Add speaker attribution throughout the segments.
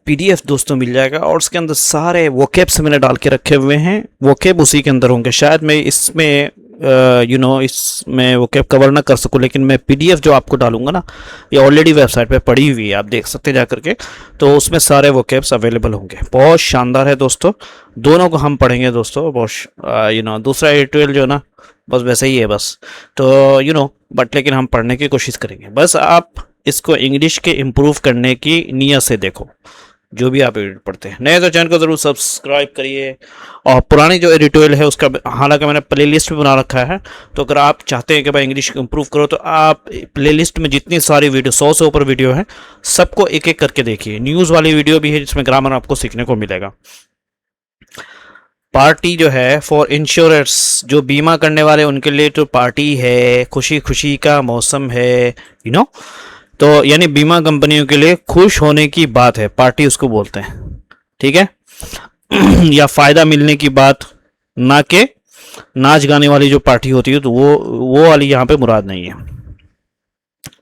Speaker 1: PDF दोस्तों मिल जाएगा और उसके अंदर सारे वोकैब्स मैंने डाल के रखे हुए हैं। वोकैब उसी के अंदर होंगे। शायद मैं इसमें इसमें वोकैब कवर ना कर सकूं, लेकिन मैं पीडीएफ जो आपको डालूंगा ना, ये ऑलरेडी वेबसाइट पे पड़ी हुई है, आप देख सकते हैं जा करके। तो उसमें सारे वोकैब्स अवेलेबल होंगे। बहुत शानदार है दोस्तों, दोनों को हम पढ़ेंगे दोस्तों। बहुत दूसरा एडिटोरियल जो है ना, बस वैसे ही है बस। तो बट लेकिन हम पढ़ने की कोशिश करेंगे। बस आप इसको इंग्लिश के इम्प्रूव करने की नीयत से देखो, जो भी आप एडिट पढ़ते हैं। नए तो चैनल को ज़रूर सब्सक्राइब करिए। और पुरानी जो एडिटोरियल है उसका हालांकि मैंने प्लेलिस्ट भी बना रखा है, तो अगर आप चाहते हैं कि भाई इंग्लिश को इम्प्रूव करो तो आप प्लेलिस्ट में जितनी सारी वीडियो 100 से ऊपर वीडियो है, सबको एक एक करके देखिए। न्यूज़ वाली वीडियो भी है जिसमें ग्रामर आपको सीखने को मिलेगा। पार्टी जो है फॉर इंश्योरेंस, जो बीमा करने वाले उनके लिए तो पार्टी है, खुशी खुशी का मौसम है, तो यानी बीमा कंपनियों के लिए खुश होने की बात है, पार्टी उसको बोलते हैं, ठीक है। या फायदा मिलने की बात, ना के नाच गाने वाली जो पार्टी होती है, तो वो वाली यहाँ पे मुराद नहीं है।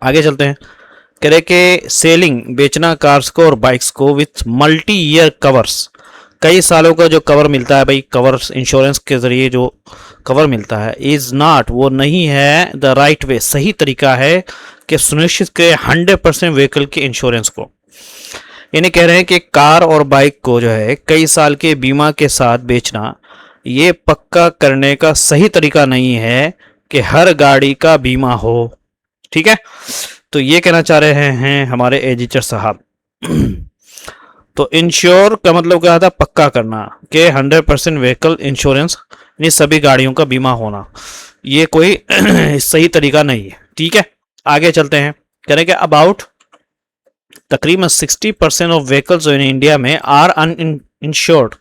Speaker 1: आगे चलते हैं। कह रहे कि सेलिंग, बेचना कार्स को और बाइक्स को विथ मल्टी ईयर कवर्स, कई सालों का जो कवर मिलता है भाई, कवर इंश्योरेंस के जरिए जो कवर मिलता है, इज नॉट, वो नहीं है द राइट वे, सही तरीका है कि सुनिश्चित करें 100% व्हीकल के इंश्योरेंस को। यानी कह रहे हैं कि कार और बाइक को जो है कई साल के बीमा के साथ बेचना, ये पक्का करने का सही तरीका नहीं है कि हर गाड़ी का बीमा हो, ठीक है। तो ये कहना चाह रहे हैं हमारे एडिटर साहब। तो इंश्योर का मतलब क्या था, पक्का करना कि 100% व्हीकल इंश्योरेंस, यानी सभी गाड़ियों का बीमा होना, ये कोई सही तरीका नहीं है, ठीक है। आगे चलते हैं। करें कि अबाउट तकरीबन 60% ऑफ व्हीकल्स इन इंडिया में आर अनइंश्योर्ड,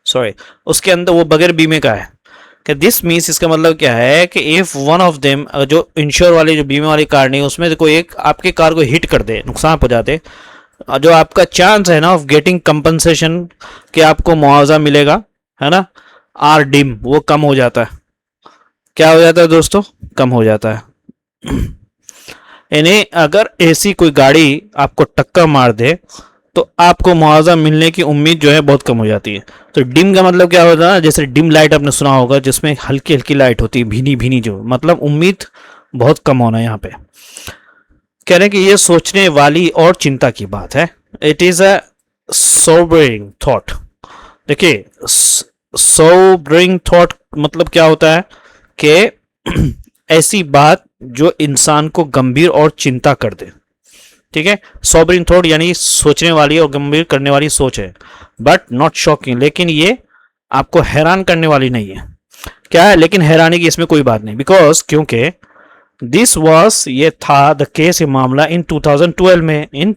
Speaker 1: सॉरी उसके अंदर वो बगैर बीमे का है। कि दिस मीन्स, इसका मतलब क्या है कि इफ वन ऑफ देम, जो इंश्योर वाली जो बीमे वाली कार नहीं, उसमें कोई एक आपकी कार को हिट कर दे, नुकसान पहुंचा दे, जो आपका चांस है ना ऑफ गेटिंग कंपनसेशन, कि आपको मुआवजा मिलेगा, है ना, आर डिम, वो कम हो जाता है। क्या हो जाता है दोस्तों, कम हो जाता है। यानी अगर ऐसी कोई गाड़ी आपको टक्कर मार दे तो आपको मुआवजा मिलने की उम्मीद जो है बहुत कम हो जाती है। तो डिम का मतलब क्या होता है ना, जैसे डिम लाइट आपने सुना होगा, जिसमें हल्की हल्की लाइट होती है, भीनी भीनी, जो मतलब उम्मीद बहुत कम होना है यहाँ पे। कह रहे हैं कि ये सोचने वाली और चिंता की बात है। It is a sobering thought. देखिए, सोबरिंग थॉट मतलब क्या होता है कि ऐसी बात जो इंसान को गंभीर और चिंता कर दे, ठीक है। सोबरिंग थॉट यानी सोचने वाली और गंभीर करने वाली सोच है, बट नॉट शॉकिंग, लेकिन ये आपको हैरान करने वाली नहीं है। क्या है, लेकिन हैरानी की इसमें कोई बात नहीं, बिकॉज क्योंकि दिस वॉज, ये था द केस, ये मामला इन 2012 में, इन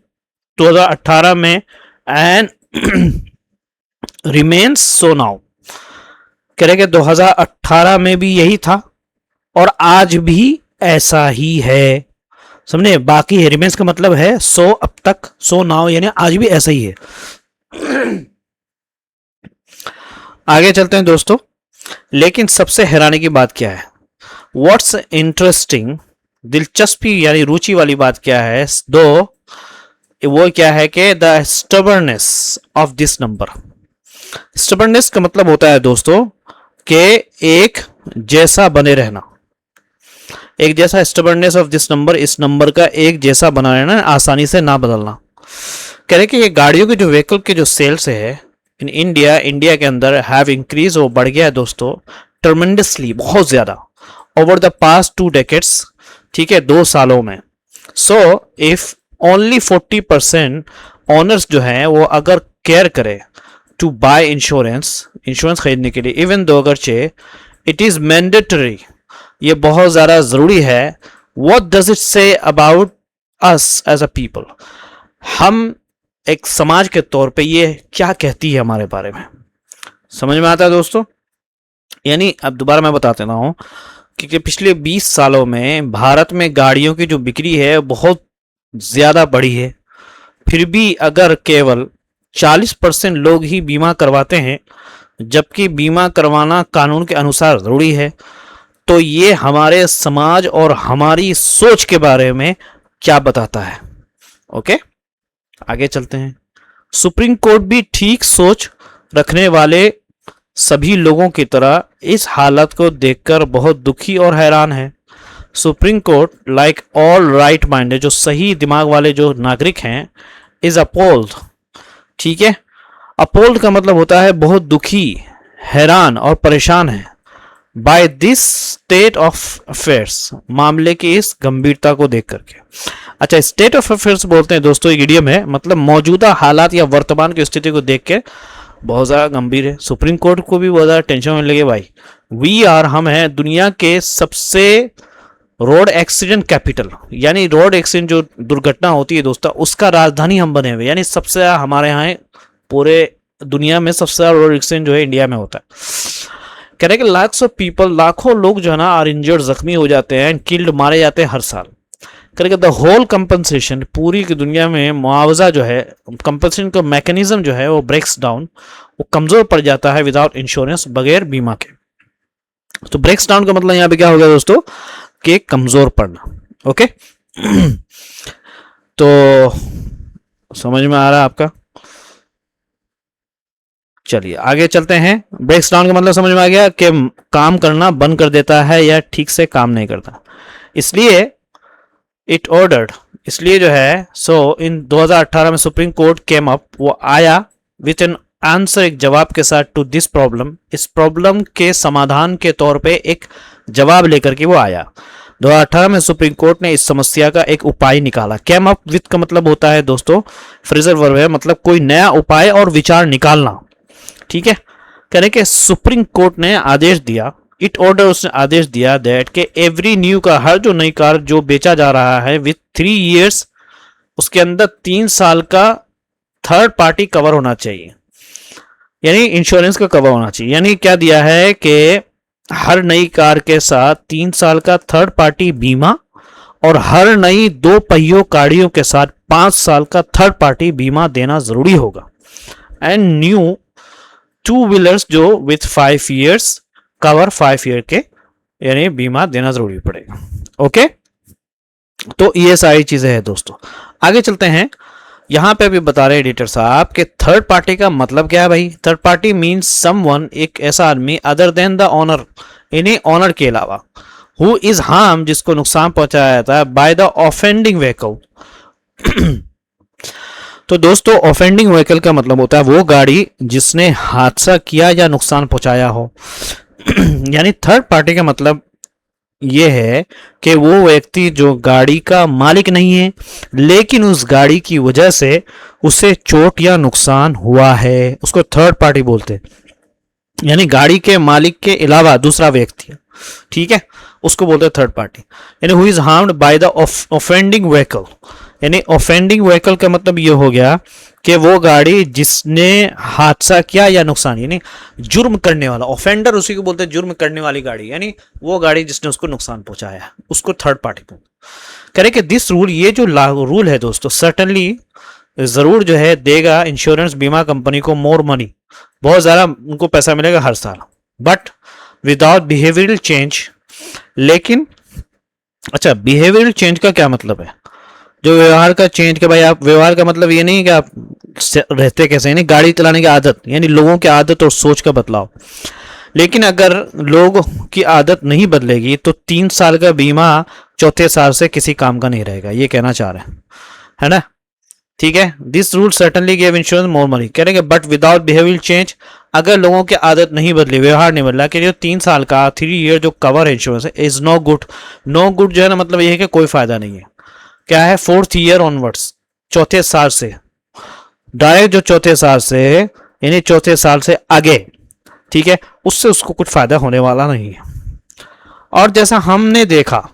Speaker 1: 2018 में, एंड रिमेन्स सो नाउ। कह रहे कि 2018 में भी यही था और आज भी ऐसा ही है, समझे। बाकी है, रिमेन्स का मतलब है सो अब तक, सो नाउ यानी आज भी ऐसा ही है। आगे चलते हैं दोस्तों। लेकिन सबसे हैरानी की बात क्या है, व्हाट्स इंटरेस्टिंग, दिलचस्पी यानी रुचि वाली बात क्या है, वो क्या है कि the stubbornness of this number. Stubbornness का मतलब होता है दोस्तों कि एक जैसा बने रहना, एक जैसा, स्टबर्नेस ऑफ दिस नंबर, इस नंबर का एक जैसा बना रहना, आसानी से ना बदलना। कह रहे कि ये गाड़ियों के जो व्हीकल के जो सेल्स है इन इंडिया के अंदर हैव इंक्रीज, वो बढ़ गया है दोस्तों ट्रमेंडसली, बहुत ज्यादा, ओवर द पास्ट 2 डेकेड्स, ठीक है, 2 सालों में। सो इफ ओनली 40% ऑनर्स जो हैं वो अगर केयर करे टू बाय इंश्योरेंस खरीदने के लिए, इवन दो अगरचे इट इज मैंडेटरी, ये बहुत ज़्यादा ज़रूरी है। What does it say about us as a people, हम एक समाज के तौर पे ये क्या कहती है हमारे बारे में, समझ में आता है दोस्तों। यानी अब दोबारा मैं बता देता हूँ कि पिछले 20 सालों में भारत में गाड़ियों की जो बिक्री है बहुत ज़्यादा बढ़ी है, फिर भी अगर केवल 40% लोग ही बीमा करवाते हैं, जबकि बीमा करवाना कानून के अनुसार ज़रूरी है, तो ये हमारे समाज और हमारी सोच के बारे में क्या बताता है। ओके, आगे चलते हैं। सुप्रीम कोर्ट भी ठीक सोच रखने वाले सभी लोगों की तरह इस हालत को देखकर बहुत दुखी और हैरान है। Supreme court like all right minded, जो सही दिमाग वाले जो नागरिक हैं, इज अपोल्ड। ठीक है, अपोल्ड का मतलब होता है बहुत दुखी, हैरान और परेशान है। By this state of affairs, मामले की इस गंभीरता को देख करके। अच्छा, स्टेट ऑफ अफेयर्स बोलते हैं दोस्तों, एक इडियम है, मतलब मौजूदा हालात या वर्तमान की स्थिति को देख के बहुत ज़्यादा गंभीर है। सुप्रीम कोर्ट को भी बहुत ज़्यादा टेंशन होने लगे भाई। वी आर, हम हैं दुनिया के सबसे रोड एक्सीडेंट कैपिटल, यानी रोड एक्सीडेंट जो दुर्घटना होती है दोस्तों, उसका राजधानी हम बने हुए, यानी सबसे हमारे यहाँ पूरे दुनिया में सबसे ज्यादा रोड एक्सीडेंट जो है इंडिया में होता है। कह रहे कि लाख्स ऑफ पीपल, लाखों लोग जो है ना, आर इंजर्ड, जख्मी हो जाते हैं, किल्ड, मारे जाते हैं हर साल। कह रहे कि द होल कंपनसेशन, पूरी की दुनिया में मुआवजा जो है, कंपनसेशन का मैकेनिज्म जो है वो ब्रेक्स डाउन, वो कमजोर पड़ जाता है विदाउट इंश्योरेंस, बगैर बीमा के। तो ब्रेक्स डाउन का मतलब यहाँ पे क्या हो गया दोस्तों, कि कमजोर पड़ना। ओके तो समझ में आ रहा है आपका? चलिए आगे चलते हैं। ब्रेक्स डाउन का मतलब समझ में आ गया कि काम करना बंद कर देता है या ठीक से काम नहीं करता। इसलिए इट ऑर्डर्ड, इसलिए जो है सो इन 2018 में सुप्रीम कोर्ट केम अप, वो आया विथ एन आंसर, एक जवाब के साथ, टू दिस प्रॉब्लम, इस प्रॉब्लम के समाधान के तौर पे एक जवाब लेकर के वो आया। 2018 में सुप्रीम कोर्ट ने इस समस्या का एक उपाय निकाला। केम अप विथ का मतलब होता है दोस्तों फ्रेजल वर्ब है, मतलब कोई नया उपाय और विचार निकालना। ठीक है, कह रहे कि सुप्रीम कोर्ट ने आदेश दिया, इट ऑर्डर, उसने आदेश दिया दैट के एवरी न्यू का, हर जो नई कार जो बेचा जा रहा है, विथ 3 years, उसके अंदर 3 साल का थर्ड पार्टी कवर होना चाहिए, यानी इंश्योरेंस का कवर होना चाहिए। यानी क्या दिया है कि हर नई कार के साथ 3 साल का थर्ड पार्टी बीमा, और हर नई 2 पहियों गाड़ियों के साथ 5 साल का थर्ड पार्टी बीमा देना जरूरी होगा। एंड न्यू 2 व्हीलर्स जो विथ 5 years कवर, 5 year के यानी बीमा देना जरूरी पड़ेगा। ओके, तो ये सारी चीजें हैं दोस्तों। आगे चलते हैं। यहां पे अभी बता रहे हैं एडिटर साहब कि थर्ड पार्टी का मतलब क्या है भाई। थर्ड पार्टी मींस समवन, एक ऐसा आदमी, अदर देन द ओनर, यानी ओनर के अलावा, हु इज हार्म, जिसको नुकसान पहुंचाया जाता है, बाय द ऑफेंडिंग व्हीकल। तो दोस्तों ऑफेंडिंग व्हीकल का मतलब होता है वो गाड़ी जिसने हादसा किया या नुकसान पहुंचाया हो। यानी थर्ड पार्टी का मतलब ये है कि वो व्यक्ति जो गाड़ी का मालिक नहीं है, लेकिन उस गाड़ी की वजह से उसे चोट या नुकसान हुआ है, उसको थर्ड पार्टी बोलते हैं। यानी गाड़ी के मालिक के अलावा दूसरा व्यक्ति, ठीक है, उसको बोलते हैं थर्ड पार्टी। यानी who is harmed by the offending vehicle, यानी ऑफेंडिंग व्हीकल का मतलब ये हो गया कि वो गाड़ी जिसने हादसा किया या नुकसान, यानी जुर्म करने वाला, ऑफेंडर उसी को बोलते हैं, जुर्म करने वाली गाड़ी, यानी वो गाड़ी जिसने उसको नुकसान पहुंचाया, उसको थर्ड पार्टी बोलते। कह रहे कि दिस रूल, ये जो रूल है दोस्तों, सर्टनली, जरूर जो है देगा इंश्योरेंस बीमा कंपनी को मोर मनी, बहुत ज्यादा उनको पैसा मिलेगा हर साल, बट विदाउट बिहेवियरल चेंज। लेकिन अच्छा, बिहेवियरल चेंज का क्या मतलब है? जो व्यवहार का चेंज, के भाई आप, व्यवहार का मतलब ये नहीं कि आप रहते कैसे, यानी गाड़ी चलाने की आदत, यानी लोगों की आदत और सोच का बदलाव। लेकिन अगर लोग की आदत नहीं बदलेगी तो 3 साल का बीमा चौथे साल से किसी काम का नहीं रहेगा, ये कहना चाह रहे हैं, है ना? ठीक है, this rule certainly give insurance more money. कह रहे बट विदाउट बिहेवियर चेंज, अगर लोगों की आदत नहीं बदली, व्यवहार नहीं बदला, कि जो 3 साल का 3 year जो कवर है इंश्योरेंस है, is no good. No good जो है ना, मतलब ये है कि कोई फायदा नहीं है। क्या है? 4th year ऑनवर्ड्स, चौथे साल से, डायरेक्ट जो चौथे साल से, यानी चौथे साल से आगे, ठीक है, उससे उसको कुछ फायदा होने वाला नहीं है। और जैसा हमने देखा,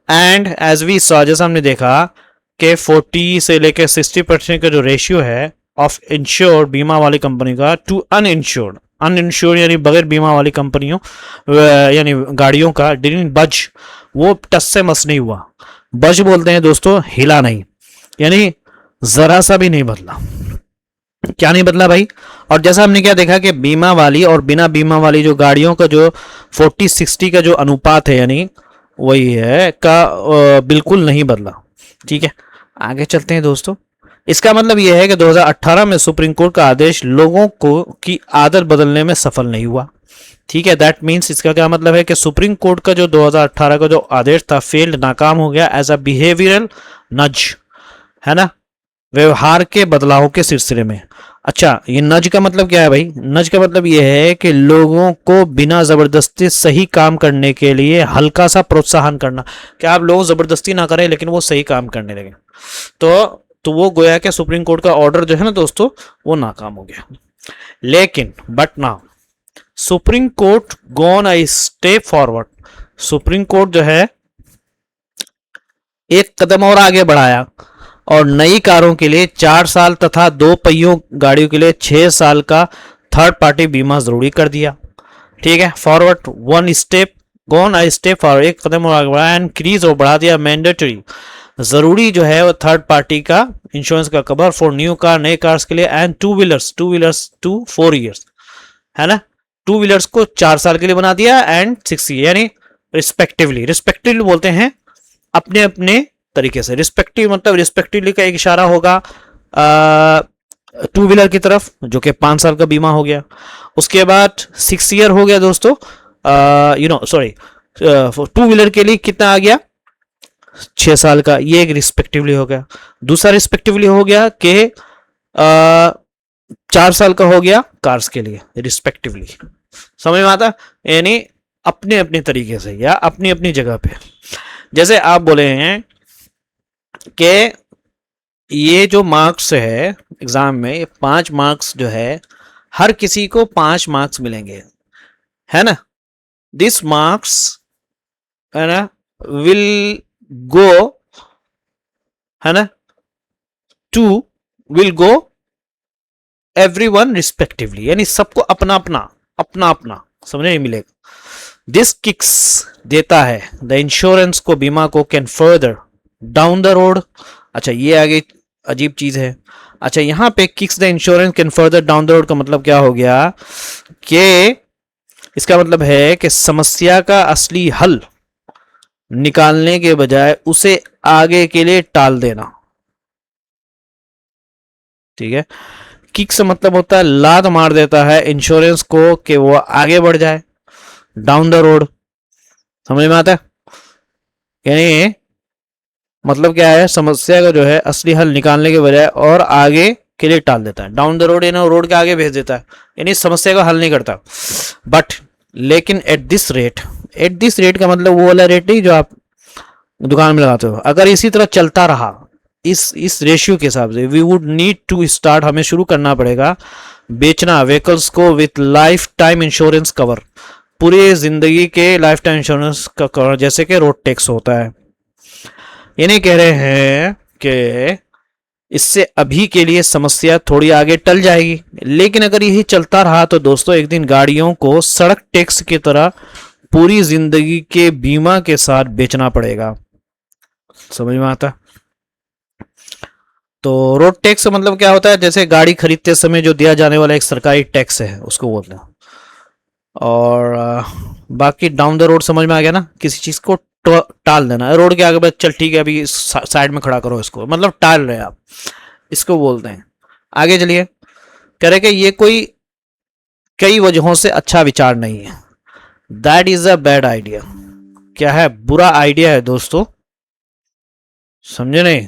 Speaker 1: एंड एज वी सॉ, जैसा हमने देखा कि 40 से लेकर 60% का जो रेशियो है ऑफ इंश्योर्ड बीमा वाली कंपनी का टू अनइंश्योर्ड, अनइंश्योर्ड यानी बगैर बीमा वाली कंपनियों यानी गाड़ियों का, डिडंट बज, वो टस से मस नहीं हुआ। बज बोलते हैं दोस्तों हिला नहीं, यानी जरा सा भी नहीं बदला। क्या नहीं बदला भाई? और जैसा हमने क्या देखा कि बीमा वाली और बिना बीमा वाली जो गाड़ियों का जो 40-60 का जो अनुपात है, यानी वही है का बिल्कुल नहीं बदला। ठीक है, आगे चलते हैं दोस्तों। इसका मतलब यह है कि 2018 में सुप्रीम कोर्ट का आदेश लोगों को की आदत बदलने में सफल नहीं हुआ। ठीक है, दैट मीन्स इसका क्या मतलब है कि सुप्रीम कोर्ट का जो 2018 का जो आदेश था फेल्ड, नाकाम हो गया एज अ बिहेवियरल नज, है ना, व्यवहार के बदलाव के सिलसिले में। अच्छा, ये नज का मतलब क्या है भाई? नज का मतलब ये है कि लोगों को बिना जबरदस्ती सही काम करने के लिए हल्का सा प्रोत्साहन करना, कि आप लोग जबरदस्ती ना करें लेकिन वो सही काम करने लगे। तो वो गोया कि सुप्रीम कोर्ट का ऑर्डर जो है ना दोस्तों, वो नाकाम हो गया। लेकिन but now supreme court gone a step forward. Supreme court जो है एक कदम और आगे बढ़ाया और नई कारों के लिए 4 साल तथा 2 पहियों गाड़ियों के लिए 6 साल का थर्ड पार्टी बीमा जरूरी कर दिया। ठीक है, forward one step, gone a step forward, एक कदम और आगे बढ़ाया, इंक्रीज और बढ़ा दिया मैंडेटरी, जरूरी जो है वो थर्ड पार्टी का इंश्योरेंस का कवर फॉर न्यू कार, नए कार्स के लिए, and two wheelers two 4 years, है ना। टू व्हीलर्स को 4 साल के लिए बना दिया एंड 6 ईयर, यानी रिस्पेक्टिवली बोलते हैं अपने अपने तरीके से। रिस्पेक्टिव मतलब रिस्पेक्टिवली का एक इशारा होगा टू व्हीलर की तरफ, जो कि 5 साल का बीमा हो गया। उसके बाद 6 ईयर हो गया दोस्तों, सॉरी, टू व्हीलर के लिए कितना आ गया? 6 साल का, ये एक रिस्पेक्टिवली हो गया। दूसरा रिस्पेक्टिवली हो गया कि 4 साल का हो गया कार्स के लिए रिस्पेक्टिवली। समझ में आता? यानी अपने अपने तरीके से या अपनी अपनी जगह पे। जैसे आप बोले हैं कि ये जो मार्क्स है एग्जाम में, ये 5 मार्क्स जो है, हर किसी को 5 मार्क्स मिलेंगे, है ना। दिस मार्क्स, है ना, विल गो, है ना, to will go everyone respectively, यानी सबको अपना अपना समझने नहीं मिलेगा। दिस किक्स देता है द इंश्योरेंस को, बीमा को, can further down the road. अच्छा, ये आगे अजीब चीज है। अच्छा, यहां पे kicks the insurance can further down the road का मतलब क्या हो गया कि इसका मतलब है कि समस्या का असली हल निकालने के बजाय उसे आगे के लिए टाल देना। ठीक है, किक से मतलब होता है लात मार देता है इंश्योरेंस को कि वो आगे बढ़ जाए, डाउन द रोड। समझ में आता है? यानी मतलब क्या है, समस्या का जो है असली हल निकालने के बजाय और आगे के लिए टाल देता है। डाउन द रोड यानी रोड के आगे भेज देता है, यानी समस्या का हल नहीं करता। बट लेकिन एट दिस रेट का मतलब वो वाला रेट नहीं जो आप दुकान में लगाते हो। अगर इसी तरह चलता रहा इस रेशियो के हिसाब से, we would need to start, हमें शुरू करना पड़ेगा बेचना व्हीकल्स को with lifetime insurance cover, पूरी जिंदगी के लाइफ टाइम इंश्योरेंस का कवर, जैसे कि रोड टैक्स होता है। ये नहीं कह रहे हैं कि इससे अभी के लिए समस्या थोड़ी आगे टल जाएगी, लेकिन अगर यही चलता रहा तो दोस्तों एक दिन गाड़ियों को सड़क टैक्स की तरह पूरी जिंदगी के बीमा के साथ बेचना पड़ेगा। समझ में आता? तो रोड टैक्स मतलब क्या होता है, जैसे गाड़ी खरीदते समय जो दिया जाने वाला एक सरकारी टैक्स है उसको बोलते हैं। और बाकी डाउन द रोड समझ में आ गया ना, किसी चीज को टाल देना। रोड के आगे बस चल ठीक है अभी साइड में खड़ा करो इसको, मतलब टाल रहे आप, इसको बोलते हैं। आगे चलिए, कह रहे कि ये कोई कई वजहों से अच्छा विचार नहीं है। That is a bad idea. क्या है? बुरा आइडिया है दोस्तों, समझे नहीं?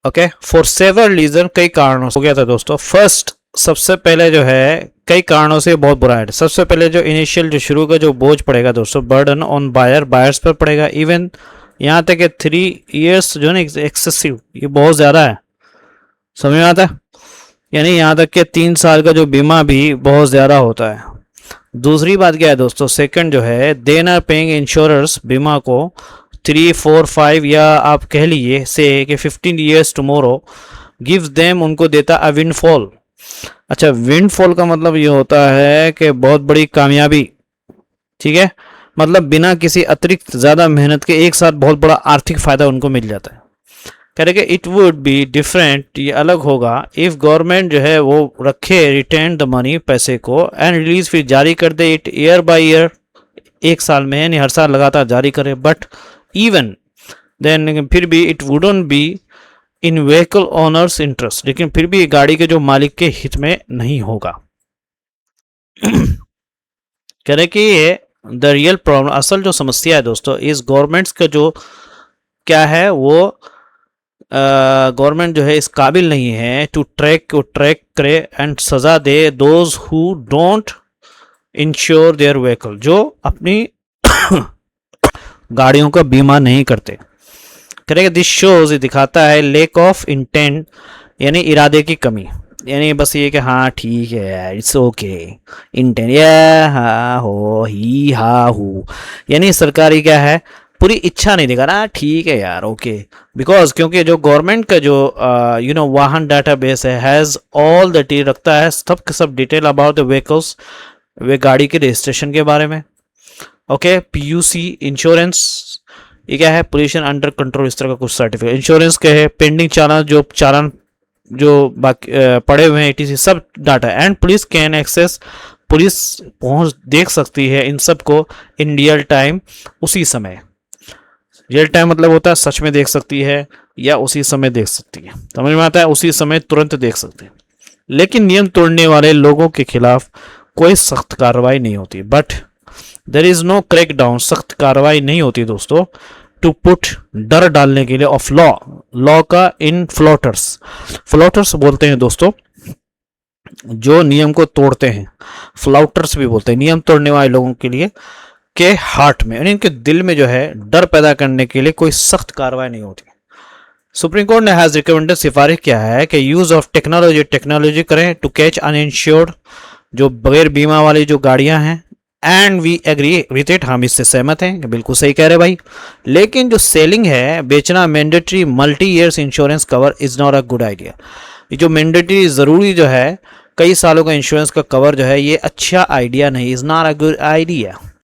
Speaker 1: ओके, फॉर सेवरल रीजन, कई कारणों से हो गया था दोस्तों। फर्स्ट, सबसे पहले जो है कई कारणों से बहुत बुरा है। सबसे पहले जो इनिशियल जो शुरू का जो बोझ पड़ेगा दोस्तों, बर्डन ऑन बायर्स पर पड़ेगा। इवन यहाँ तक कि 3 इयर्स जो है ना एक्सेसिव, ये बहुत ज़्यादा है। समझ में आता है? यानी यहाँ तक कि 3 साल का जो बीमा भी बहुत ज़्यादा होता है। दूसरी बात क्या है दोस्तों, सेकंड जो है, देन आर पेइंग इंश्योरर्स बीमा को 3, 4, 5 या आप कह लीजिए से कि 15 ईयर्स टुमारो गिव्स देम, उनको देता है विंडफॉल। अच्छा, विंडफॉल का मतलब ये होता है कि बहुत बड़ी कामयाबी। ठीक है, मतलब बिना किसी अतिरिक्त ज़्यादा मेहनत के एक साथ बहुत बड़ा आर्थिक फायदा उनको मिल जाता है। कह रहे कि इट वुड बी डिफरेंट, ये अलग होगा, इफ़ गवर्नमेंट जो है वो रखे रिटेन द मनी, पैसे को, एंड रिलीज, फिर जारी कर दे इट ईयर बाय ईयर, एक साल में, यानी हर साल लगातार जारी करे। बट इवन देन फिर भी it wouldn't be in vehicle owners interest, लेकिन फिर भी गाड़ी के जो मालिक के हित में नहीं होगा। कह रहे कि ये द रियल प्रॉब्लम, असल जो समस्या है दोस्तों, इस गवर्नमेंट्स का जो क्या है वो गवर्नमेंट जो है इस काबिल नहीं है टू ट्रैक करे एंड सजा दे those who don't insure their vehicle, जो अपनी गाड़ियों का बीमा नहीं करते। करेगा दिस शोज, दिखाता है लेक ऑफ इंटेंट, यानी इरादे की कमी, यानी बस ये कि हाँ ठीक है यार, इट्स ओके, इंटेंट या हाँ हो ही हाँ हो, यानी सरकारी क्या है पूरी इच्छा नहीं दिखा ना, ठीक है यार ओके। बिकॉज क्योंकि जो गवर्नमेंट का जो वाहन डाटाबेस है हैज़ ऑल द डिटेल, रखता है सब डिटेल अबाउट द व्हीकल्स, वे गाड़ी के रजिस्ट्रेशन के बारे में। ओके, पीयूसी इंश्योरेंस, ये क्या है पोल्यूशन अंडर कंट्रोल, इस तरह का कुछ सर्टिफिकेट। इंश्योरेंस क्या है पेंडिंग चालान जो बाकी पड़े हुए हैं ETC सब डाटा। And police can access, police पहुंच देख सकती है इन सब को इन रियल टाइम, उसी समय। रियल टाइम मतलब होता है सच में देख सकती है या उसी समय देख सकती है, समझ में आता है, उसी समय तुरंत देख सकते हैं। लेकिन नियम तोड़ने वाले लोगों के खिलाफ कोई सख्त कार्रवाई नहीं होती। But there is no crackdown, सख्त कार्रवाई नहीं होती दोस्तों, टू पुट, डर डालने के लिए, ऑफ लॉ का इन फ्लोटर्स बोलते हैं दोस्तों जो नियम को तोड़ते हैं, फ्लाउटर्स भी बोलते हैं, नियम तोड़ने वाले लोगों के लिए के हार्ट में, यानी इनके दिल में जो है डर पैदा करने के लिए कोई सख्त कार्रवाई नहीं होती। सुप्रीम कोर्ट ने हैज रिकमेंडेड, सिफारिश किया है कि यूज ऑफ टेक्नोलॉजी करें टू कैच अनइंश्योर्ड, जो बगैर बीमा वाली जो गाड़ियां हैं। And we agree with it, हम इससे सहमत हैं, बिल्कुल सही कह रहे भाई। लेकिन जो सेलिंग है, बेचना mandatory multi years insurance cover is not a good idea. ये जो मैंडेटरी ज़रूरी जो है कई सालों का इंश्योरेंस का कवर जो है, ये अच्छा आइडिया नहीं, is not a good idea.